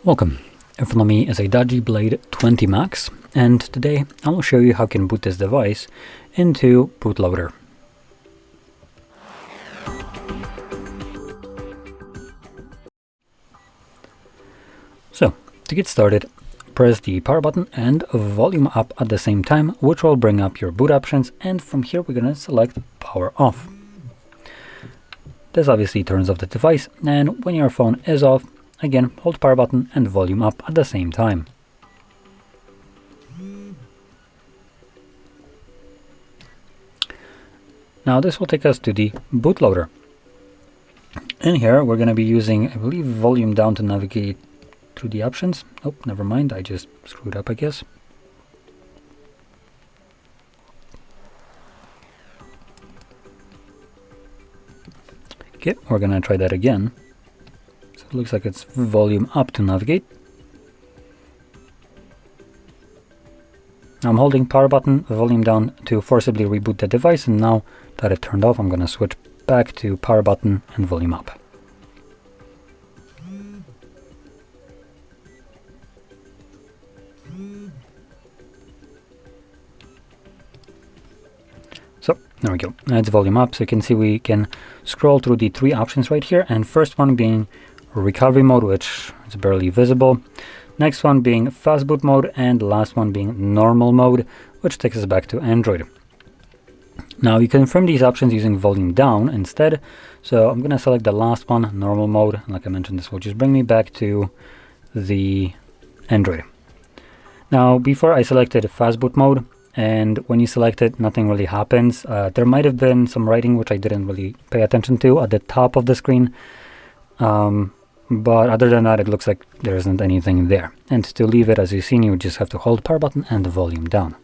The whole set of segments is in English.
Welcome. In front of me is a DOOGEE Blade 20 Max, and today I will show you how you can boot this device into Bootloader. So, to get started, press the power button and volume up at the same time, which will bring up your boot options, and from here we're going to select power off. This obviously turns off the device, and when your phone is off, again, hold power button and volume up at the same time. Now this will take us to the bootloader. In here we're going to be using, I believe, volume down to navigate through the options. Oh, never mind, I just screwed up, I guess. Okay, we're going to try that again. So it looks like it's volume up to navigate. I'm holding power button, volume down to forcibly reboot the device, and now that it turned off, I'm going to switch back to power button and volume up. So there we go, now it's volume up, so you can see we can scroll through the three options right here, and first one being recovery mode, which is barely visible. Next one being Fastboot mode, and the last one being normal mode, which takes us back to Android. Now you can confirm these options using volume down instead, so I'm going to select the last one, normal mode. Like I mentioned, this will just bring me back to the Android. Now before I selected Fastboot mode, and when you select it, nothing really happens. There might have been some writing which I didn't really pay attention to at the top of the screen. But other than that, it looks like there isn't anything there. And to leave it as you've seen, you just have to hold power button and the volume down.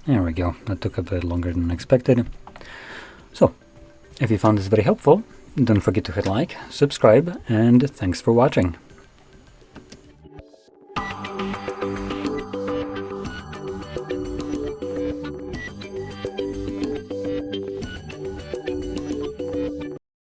There we go, that took a bit longer than expected. So, if you found this very helpful, don't forget to hit like, subscribe, and thanks for watching.